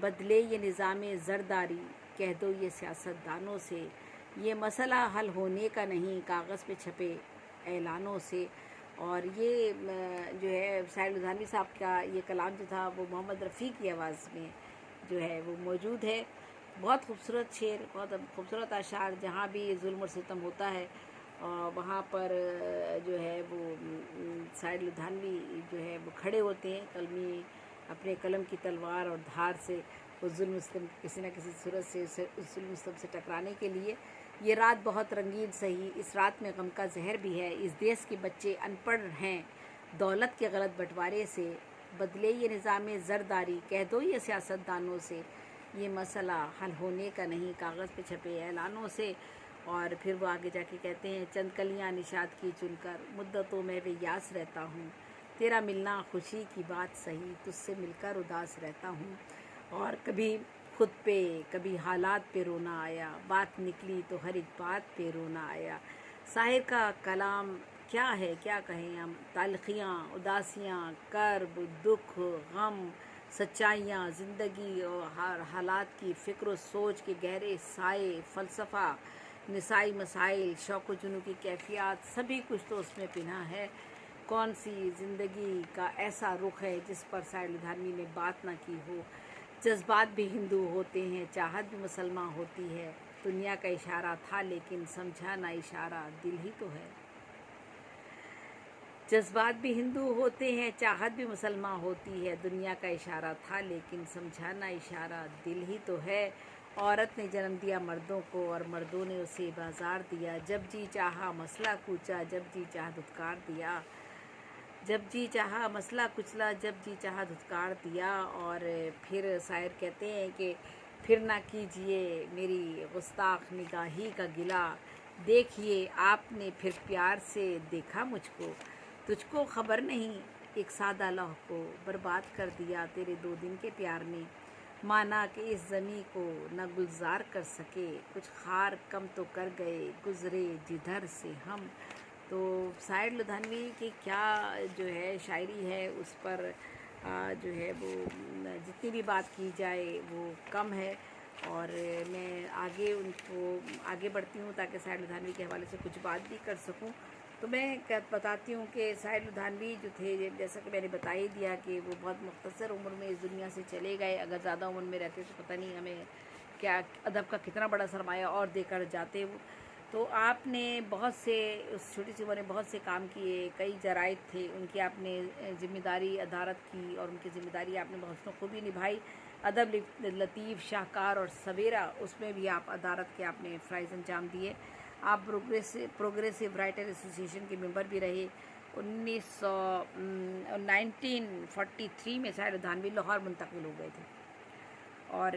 بدلے یہ نظام زرداری، کہہ دو یہ سیاست دانوں سے، یہ مسئلہ حل ہونے کا نہیں کاغذ پہ چھپے اعلانوں سے۔ اور یہ جو ہے ساحر لدھیانوی صاحب کا یہ کلام جو تھا وہ محمد رفیع کی آواز میں جو ہے وہ موجود ہے۔ بہت خوبصورت شعر، بہت خوبصورت اشعار، جہاں بھی ظلم و ستم ہوتا ہے وہاں پر جو ہے وہ ساحر لدھیانوی جو ہے وہ کھڑے ہوتے ہیں قلمی اپنے قلم کی تلوار اور دھار سے اس ظلم و ستم کسی نہ کسی صورت سے اس ظلم و ستم سے ٹکرانے کے لیے۔ یہ رات بہت رنگین سہی، اس رات میں غم کا زہر بھی ہے، اس دیس کے بچے ان پڑھ ہیں دولت کے غلط بٹوارے سے، بدلے یہ نظام زرداری، کہہ دو یہ سیاست دانوں سے، یہ مسئلہ حل ہونے کا نہیں کاغذ پہ چھپے اعلانوں سے۔ اور پھر وہ آگے جا کے کہتے ہیں چند کلیاں نشاط کی چن کر مدتوں میں بے یاس رہتا ہوں، تیرا ملنا خوشی کی بات سہی، تجھ سے مل کر اداس رہتا ہوں۔ اور کبھی خود پہ کبھی حالات پہ رونا آیا، بات نکلی تو ہر ایک بات پہ رونا آیا۔ شاعر کا کلام کیا ہے کیا کہیں ہم، تلخیاں، اداسیاں، کرب، دکھ، غم، سچائیاں، زندگی اور حالات کی فکر و سوچ کے گہرے سائے، فلسفہ، نسائی مسائل، شوق و جنون کی کیفیات، سبھی کچھ تو اس میں پنہا ہے۔ کون سی زندگی کا ایسا رخ ہے جس پر ساحر لدھیانوی نے بات نہ کی ہو۔ جذبات بھی ہندو ہوتے ہیں، چاہت بھی مسلمان ہوتی ہے، دنیا کا اشارہ تھا لیکن سمجھا نہ اشارہ دل ہی تو ہے۔ جذبات بھی ہندو ہوتے ہیں، چاہت بھی مسلمان ہوتی ہے، دنیا کا اشارہ تھا لیکن سمجھا نہ اشارہ دل ہی تو ہے۔ عورت نے جنم دیا مردوں کو اور مردوں نے اسے بازار دیا، جب جی چاہا مسئلہ کوچا، جب جی چاہا دھتکار دیا، جب جی چاہا مسئلہ کچلا، جب جی چاہا دھتکار دیا۔ اور پھر شاعر کہتے ہیں کہ پھر نہ کیجئے میری گستاخ نگاہی کا گلہ، دیکھیے آپ نے پھر پیار سے دیکھا مجھ کو، تجھ کو خبر نہیں ایک سادہ لوح کو برباد کر دیا تیرے 2 دن کے پیار نے، مانا کہ اس زمیں کو نہ گلزار کر سکے، کچھ خار کم تو کر گئے گزرے جدھر سے ہم۔ تو ساحر لدھیانوی کی کیا جو ہے شاعری ہے اس پر جو ہے وہ جتنی بھی بات کی جائے وہ کم ہے۔ اور میں آگے ان کو آگے بڑھتی ہوں تاکہ ساحر لدھیانوی کے حوالے سے کچھ بات بھی کر سکوں۔ تو میں بتاتی ہوں کہ ساحر لدھیانوی جو تھے، جیسا کہ میں نے بتا ہی دیا کہ وہ بہت مختصر عمر میں اس دنیا سے چلے گئے، اگر زیادہ عمر میں رہتے تو پتہ نہیں ہمیں کیا ادب کا کتنا بڑا سرمایہ اور دے کر جاتے وہ۔ تو آپ نے بہت سے اس چھوٹی سی عمر میں بہت سے کام کیے، کئی جرائد تھے ان کی آپ نے ذمہ داری ادارت کی، اور ان کی ذمہ داری آپ نے بہت خوبی نبھائی۔ ادب لطیف، شاہکار اور سویرا، اس میں بھی آپ ادارت کے آپ نے فرائض انجام دیے۔ آپ پروگریسو رائٹر ایسوسی ایشن کے ممبر بھی رہے۔ 1943 میں ساحر لدھیانوی لاہور منتقل ہو گئے تھے، اور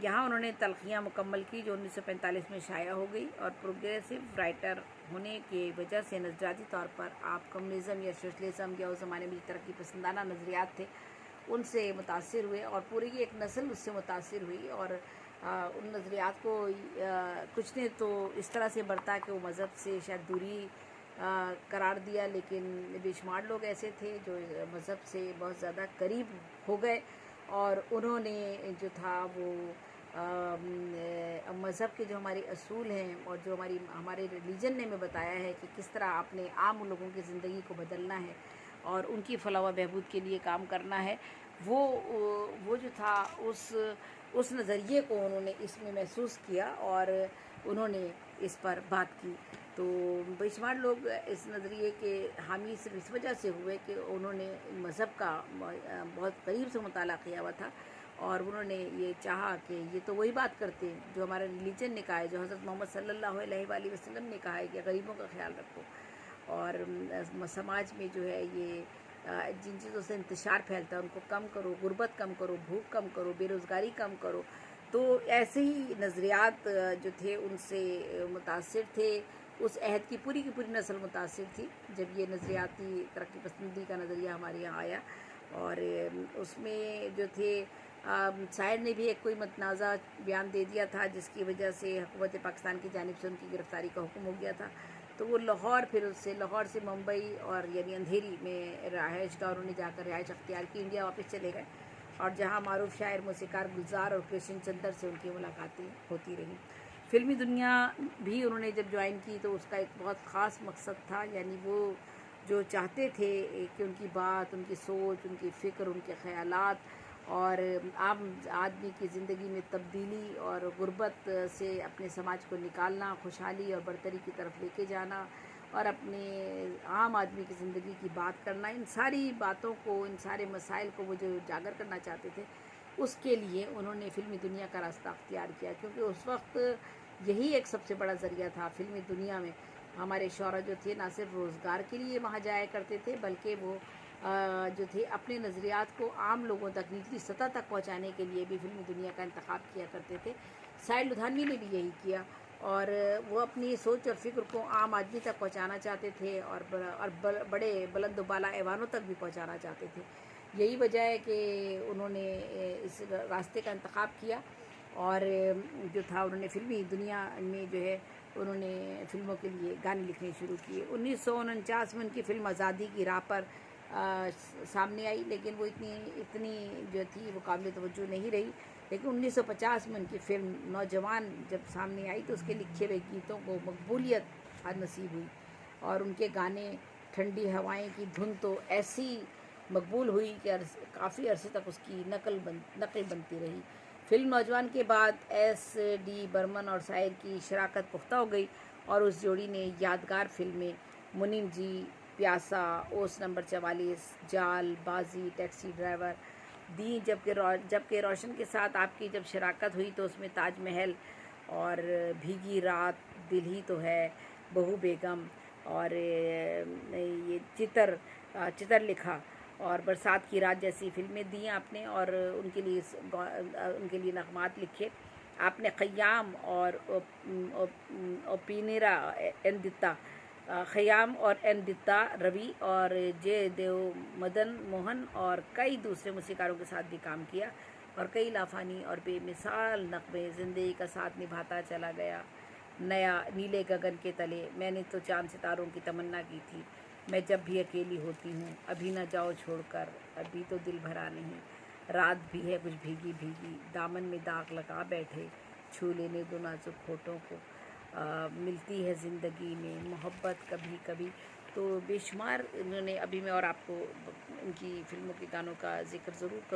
یہاں انہوں نے تلخیاں مکمل کی جو 1945 میں شائع ہو گئی، اور پروگریسو رائٹر ہونے کی وجہ سے نظریاتی طور پر آپ کمیونزم یا سوشلزم یا اس زمانے میں ترقی پسندانہ نظریات تھے ان سے متاثر ہوئے، اور پوری ایک نسل اس سے متاثر ہوئی، اور ان نظریات کو کچھ نے تو اس طرح سے برتا کہ وہ مذہب سے شاید دوری قرار دیا، لیکن بے شمار لوگ ایسے تھے جو مذہب سے بہت زیادہ قریب ہو گئے، اور انہوں نے جو تھا وہ مذہب کے جو ہمارے اصول ہیں اور جو ہمارے ریلیجن نے ہمیں بتایا ہے کہ کس طرح اپنے عام لوگوں کی زندگی کو بدلنا ہے اور ان کی فلاح و بہبود کے لیے کام کرنا ہے، وہ جو تھا اس نظریے کو انہوں نے اس میں محسوس کیا، اور انہوں نے اس پر بات کی۔ تو بے شمار لوگ اس نظریے کے حامی صرف اس وجہ سے ہوئے کہ انہوں نے مذہب کا بہت قریب سے مطالعہ کیا ہوا تھا، اور انہوں نے یہ چاہا کہ یہ تو وہی بات کرتے ہیں جو ہمارا ریلیجن نے کہا ہے، جو حضرت محمد صلی اللہ علیہ وآلہ وسلم نے کہا ہے کہ غریبوں کا خیال رکھو، اور سماج میں جو ہے یہ جن چیزوں سے انتشار پھیلتا ہے ان کو کم کرو، غربت کم کرو، بھوک کم کرو، بے روزگاری کم کرو۔ تو ایسے ہی نظریات جو تھے ان سے متاثر تھے، اس عہد کی پوری نسل متاثر تھی جب یہ نظریاتی ترقی پسندی کا نظریہ ہمارے یہاں آیا، اور اس میں جو تھے شاعر نے بھی ایک کوئی متنازع بیان دے دیا تھا جس کی وجہ سے حکومت پاکستان کی جانب سے ان کی گرفتاری کا حکم ہو گیا تھا، تو وہ لاہور سے ممبئی اور یعنی اندھیری میں رہائش گاہ انہوں نے جا کر رہائش اختیار کی، انڈیا واپس چلے گئے، اور جہاں معروف شاعر موسیقار گلزار اور کرشن چندر سے ان کی ملاقاتیں ہوتی رہیں۔ فلمی دنیا بھی انہوں نے جب جوائن کی تو اس کا ایک بہت خاص مقصد تھا، یعنی وہ جو چاہتے تھے کہ ان کی بات، ان کی سوچ، ان کی فکر، ان کے خیالات اور عام آدمی کی زندگی میں تبدیلی اور غربت سے اپنے سماج کو نکالنا، خوشحالی اور برتری کی طرف لے کے جانا اور اپنے عام آدمی کی زندگی کی بات کرنا، ان ساری باتوں کو، ان سارے مسائل کو وہ جو اجاگر کرنا چاہتے تھے، اس کے لیے انہوں نے فلمی دنیا کا راستہ اختیار کیا، کیونکہ اس وقت یہی ایک سب سے بڑا ذریعہ تھا فلمی دنیا میں۔ ہمارے شعراء جو تھے نہ صرف روزگار کے لیے وہاں جایا کرتے تھے، بلکہ وہ جو تھے اپنے نظریات کو عام لوگوں تک، نچلی سطح تک پہنچانے کے لیے بھی فلمی دنیا کا انتخاب کیا کرتے تھے۔ سعید لدھیانوی نے بھی یہی کیا، اور وہ اپنی سوچ اور فکر کو عام آدمی تک پہنچانا چاہتے تھے اور بڑے بلند و بالا ایوانوں تک بھی پہنچانا چاہتے تھے۔ یہی وجہ ہے کہ انہوں نے اس راستے کا انتخاب کیا، اور جو تھا انہوں نے فلمی دنیا میں جو ہے انہوں نے فلموں کے لیے گانے لکھنے شروع کیے۔ 1949 میں ان کی فلم آزادی کی راہ پر سامنے آئی، لیکن وہ اتنی جو تھی وہ قابل توجہ نہیں رہی، لیکن 1950 میں ان کی فلم نوجوان جب سامنے آئی تو اس کے لکھے ہوئے گیتوں کو مقبولیت نصیب ہوئی، اور ان کے گانے ٹھنڈی ہوائیں کی دھن تو ایسی مقبول ہوئی کہ کافی عرصے تک اس کی نقل بنتی رہی۔ فلم نوجوان کے بعد ایس ڈی برمن اور سائر کی شراکت پختہ ہو گئی، اور اس جوڑی نے یادگار فلمیں منیم جی، پیاسا، اوس نمبر 44، جال، بازی، ٹیکسی ڈرائیور دی، جبکہ روشن کے ساتھ آپ کی جب شراکت ہوئی تو اس میں تاج محل اور بھیگی رات، دل ہی تو ہے، بہو بیگم اور یہ چتر لکھا اور برسات کی رات جیسی فلمیں دیں آپ نے، اور ان کے لیے نغمات لکھے آپ نے۔ خیام اور اوپینیرا خیام اور این دتا روی اور جے دیو مدن موہن اور کئی دوسرے موسیقاروں کے ساتھ بھی کام کیا، اور کئی لافانی اور بے مثال نغمے زندگی کا ساتھ نبھاتا چلا گیا۔ نیا، نیلے گگن کے تلے، میں نے تو چاند ستاروں کی تمنا کی تھی، میں جب بھی اکیلی ہوتی ہوں، ابھی نہ جاؤ چھوڑ کر، ابھی تو دل بھرا نہیں، رات بھی ہے کچھ بھیگی بھیگی، دامن میں داغ لگا بیٹھے، چھو لینے دو نازک ہونٹوں کو، ملتی ہے زندگی میں محبت کبھی کبھی۔ تو بے شمار انہوں نے، ابھی میں اور آپ کو ان کی فلموں کے گانوں کا ذکر ضرور کروں۔